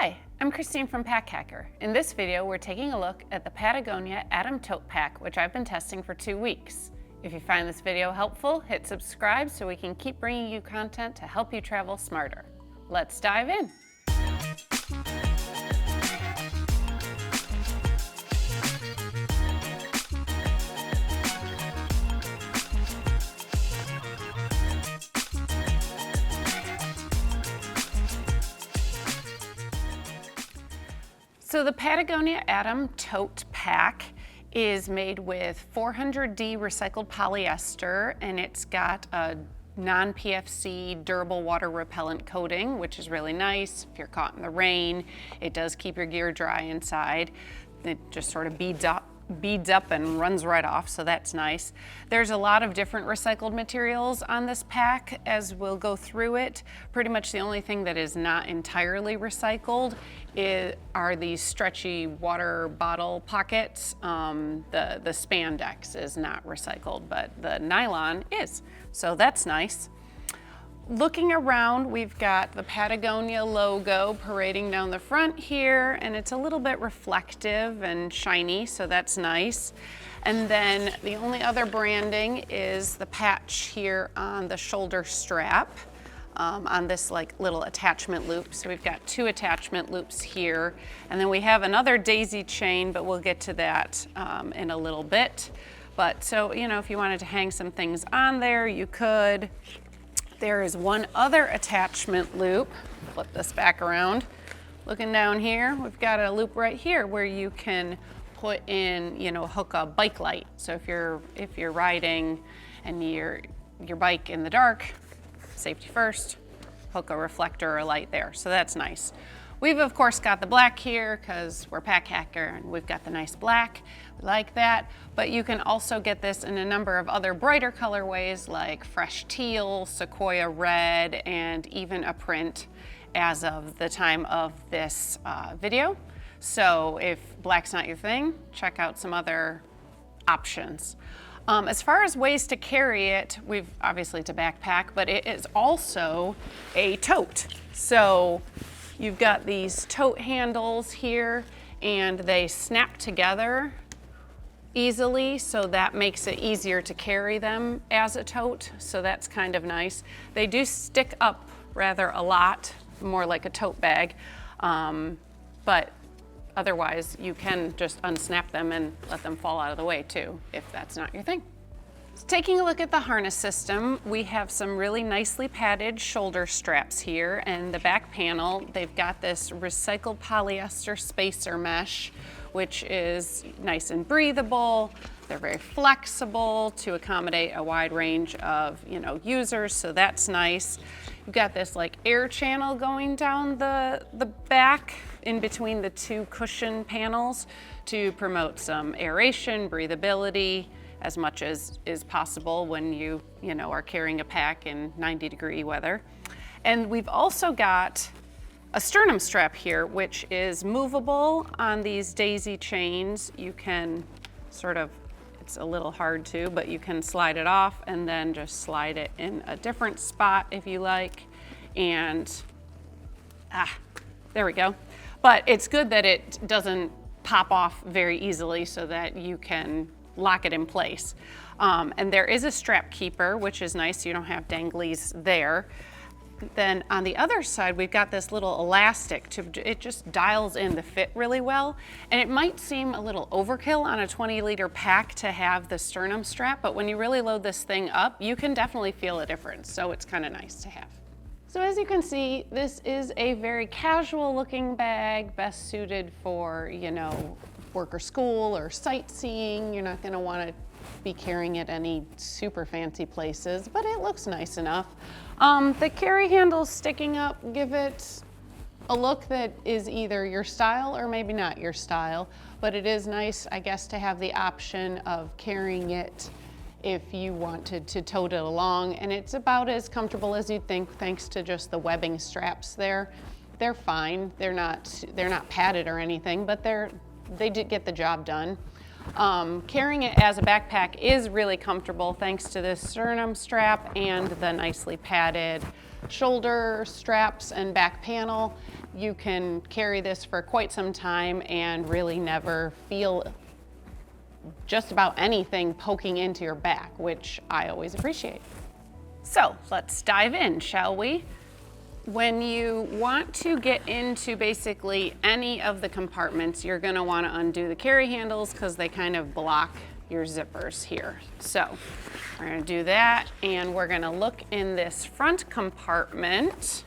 Hi, I'm Christine from Pack Hacker. In this video, we're taking a look at the Patagonia Atom Tote Pack, which I've been testing for 2 weeks. If you find this video helpful, hit subscribe so we can keep bringing you content to help you travel smarter. Let's dive in. So the Patagonia Atom Tote Pack is made with 400D recycled polyester, and it's got a non-PFC durable water repellent coating, which is really nice. If you're caught in the rain, it does keep your gear dry inside. It just sort of beads up and runs right off, so that's nice. There's a lot of different recycled materials on this pack as we'll go through it. Pretty much the only thing that is not entirely recycled are these stretchy water bottle pockets. The spandex is not recycled, but the nylon is, so that's nice. Looking around, we've got the Patagonia logo parading down the front here, and it's a little bit reflective and shiny, so that's nice. And then the only other branding is the patch here on the shoulder strap, on this like little attachment loop. So we've got 2 attachment loops here, and then we have another daisy chain, but we'll get to that in a little bit. But so, you know, if you wanted to hang some things on there, you could. There is one other attachment loop. Flip this back around. Looking down here, we've got a loop right here where you can put in, hook a bike light. So if you're riding and your bike in the dark, safety first, hook a reflector or a light there. So that's nice. We've of course got the black here because we're Pack Hacker and we've got the nice black. We like that, but you can also get this in a number of other brighter colorways like fresh teal, sequoia red, and even a print as of the time of this video. So if black's not your thing, check out some other options. As far as ways to carry it, obviously it's a backpack, but it is also a tote. So you've got these tote handles here, and they snap together easily, so that makes it easier to carry them as a tote, so that's kind of nice. They do stick up rather a lot, more like a tote bag, but otherwise you can just unsnap them and let them fall out of the way too, if that's not your thing. So taking a look at the harness system, we have some really nicely padded shoulder straps here, and the back panel, they've got this recycled polyester spacer mesh, which is nice and breathable. They're very flexible to accommodate a wide range of users, so that's nice. You've got this like air channel going down the back in between the 2 cushion panels to promote some aeration, breathability, as much as is possible when you are carrying a pack in 90-degree weather. And we've also got a sternum strap here, which is movable on these daisy chains. You can it's a little hard to, but you can slide it off and then just slide it in a different spot if you like. And there we go. But it's good that it doesn't pop off very easily so that you can lock it in place. And there is a strap keeper, which is nice. You don't have danglies there. Then on the other side, we've got this little elastic it just dials in the fit really well. And it might seem a little overkill on a 20-liter pack to have the sternum strap, but when you really load this thing up, you can definitely feel a difference. So it's kind of nice to have. So as you can see, this is a very casual looking bag, best suited for, work or school or sightseeing. You're not gonna wanna be carrying it any super fancy places, but it looks nice enough. The carry handles sticking up give it a look that is either your style or maybe not your style, but it is nice, I guess, to have the option of carrying it if you wanted to tote it along, and it's about as comfortable as you'd think thanks to just the webbing straps there. They're fine, they're not padded or anything, but they did get the job done. Carrying it as a backpack is really comfortable thanks to this sternum strap and the nicely padded shoulder straps and back panel. you can carry this for quite some time and really never feel just about anything poking into your back, which I always appreciate. So let's dive in, shall we? When you want to get into basically any of the compartments, you're going to want to undo the carry handles because they kind of block your zippers here. So we're going to do that, and we're going to look in this front compartment,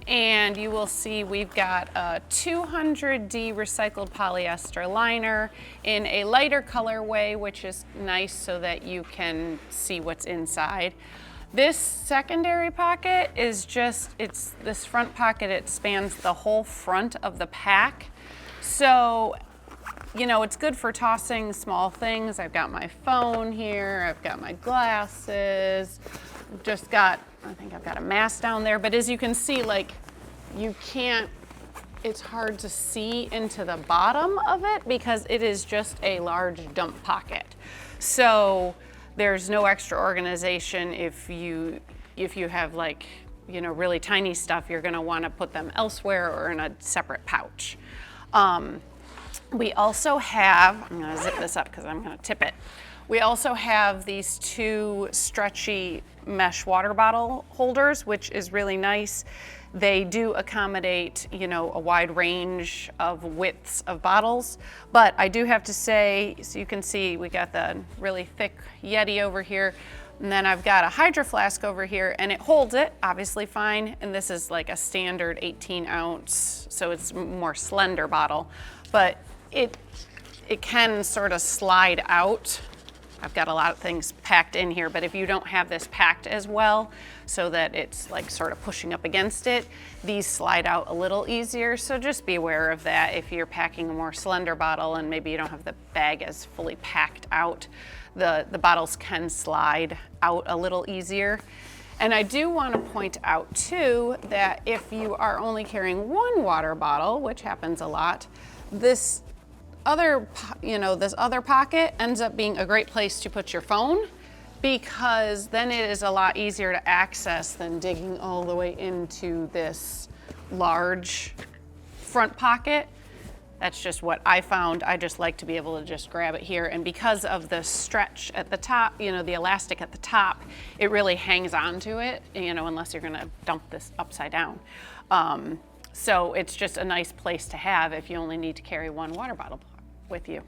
and you will see we've got a 200D recycled polyester liner in a lighter colorway, which is nice so that you can see what's inside. This secondary pocket is just, it's this front pocket, it spans the whole front of the pack. So, you know, it's good for tossing small things. I've got my phone here, I've got my glasses, just got, I think I've got a mask down there, but as you can see, like, you can't, it's hard to see into the bottom of it because it is just a large dump pocket. So there's no extra organization. If you have, like, you know, really tiny stuff, you're gonna wanna put them elsewhere or in a separate pouch. We also have, I'm gonna zip this up because I'm gonna tip it. We also have these two stretchy mesh water bottle holders, which is really nice. They do accommodate, you know, a wide range of widths of bottles, but I do have to say, so you can see we got the really thick Yeti over here, and then I've got a Hydro Flask over here, and it holds it obviously fine, and this is like a standard 18 ounce, so it's more slender bottle, but it can sort of slide out. I've got a lot of things packed in here, but if you don't have this packed as well, so that it's like sort of pushing up against it, these slide out a little easier. So just be aware of that if you're packing a more slender bottle and maybe you don't have the bag as fully packed out. The bottles can slide out a little easier. And I do want to point out too that if you are only carrying one water bottle, which happens a lot, this other pocket ends up being a great place to put your phone, because then it is a lot easier to access than digging all the way into this large front pocket. That's just what I found. I just like to be able to just grab it here, and because of the stretch at the top, you know, the elastic at the top, it really hangs on to it, you know, unless you're gonna dump this upside down. So it's just a nice place to have if you only need to carry one water bottle with you.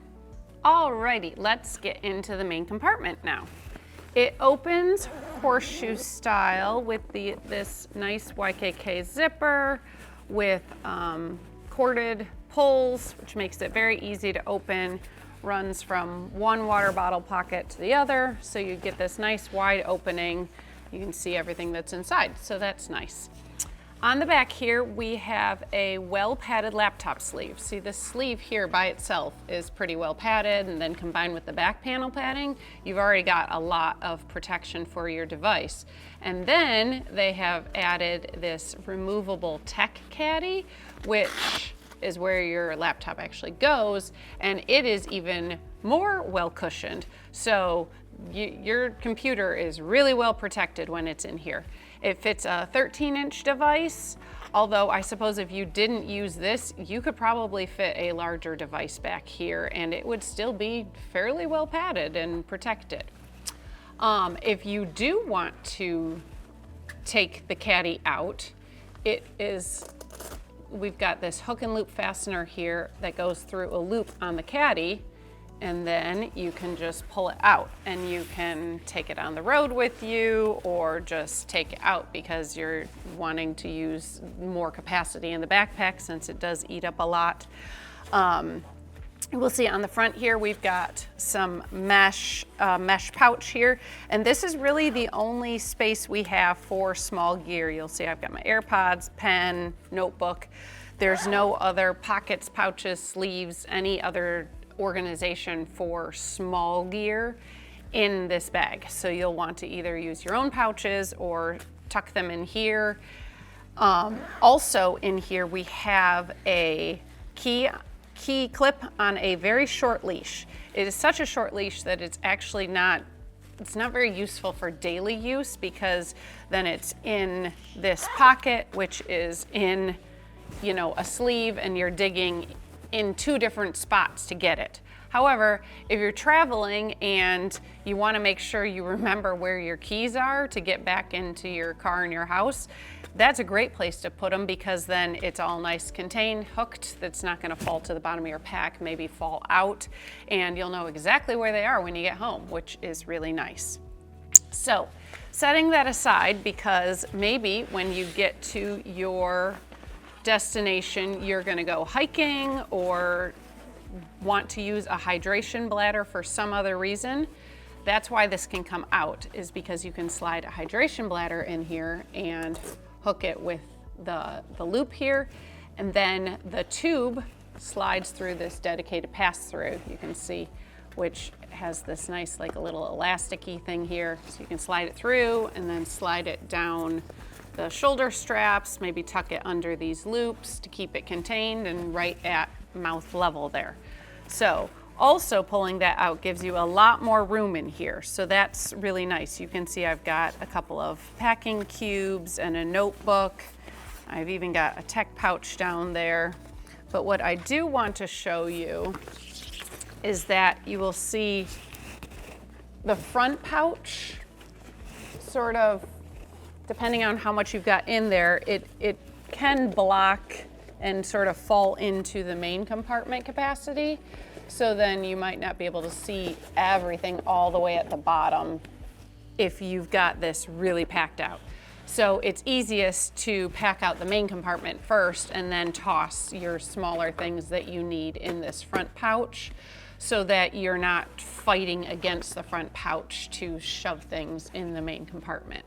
Alrighty, let's get into the main compartment now. It opens horseshoe style with this nice YKK zipper with corded pulls, which makes it very easy to open. Runs from one water bottle pocket to the other, so you get this nice wide opening. You can see everything that's inside, so that's nice. On the back here, we have a well-padded laptop sleeve. See, the sleeve here by itself is pretty well padded, and then combined with the back panel padding, you've already got a lot of protection for your device. And then they have added this removable tech caddy, which is where your laptop actually goes, and it is even more well cushioned. So your computer is really well protected when it's in here. It fits a 13-inch device, although I suppose if you didn't use this, you could probably fit a larger device back here and it would still be fairly well padded and protected. If you do want to take the caddy out, we've got this hook and loop fastener here that goes through a loop on the caddy, and then you can just pull it out and you can take it on the road with you, or just take it out because you're wanting to use more capacity in the backpack since it does eat up a lot. We'll see on the front here, we've got some mesh pouch here, and this is really the only space we have for small gear. You'll see I've got my AirPods, pen, notebook. There's no other pockets, pouches, sleeves, any other organization for small gear in this bag. So you'll want to either use your own pouches or tuck them in here. Also in here we have a key clip on a very short leash. It is such a short leash that it's actually not it's not very useful for daily use because then it's in this pocket, which is in, you know, a sleeve, and you're digging in 2 different spots to get it. However, if you're traveling and you want to make sure you remember where your keys are to get back into your car and your house, that's a great place to put them because then it's all nice contained, hooked, that's not going to fall to the bottom of your pack, maybe fall out, and you'll know exactly where they are when you get home, which is really nice. So, setting that aside, because maybe when you get to your destination, you're going to go hiking or want to use a hydration bladder for some other reason, that's why this can come out, is because you can slide a hydration bladder in here and hook it with the loop here, and then the tube slides through this dedicated pass-through, you can see, which has this nice like a little elasticy thing here, so you can slide it through and then slide it down the shoulder straps, maybe tuck it under these loops to keep it contained and right at mouth level there. So also pulling that out gives you a lot more room in here, so that's really nice. You can see I've got a couple of packing cubes and a notebook. I've even got a tech pouch down there. But what I do want to show you is that you will see the front pouch sort of, depending on how much you've got in there, it can block and sort of fall into the main compartment capacity. So then you might not be able to see everything all the way at the bottom if you've got this really packed out. So it's easiest to pack out the main compartment first and then toss your smaller things that you need in this front pouch so that you're not fighting against the front pouch to shove things in the main compartment,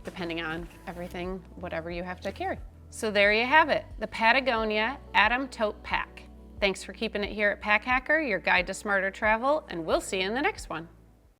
depending on everything, whatever you have to carry. So there you have it, the Patagonia Atom Tote Pack. Thanks for keeping it here at Pack Hacker, your guide to smarter travel, and we'll see you in the next one.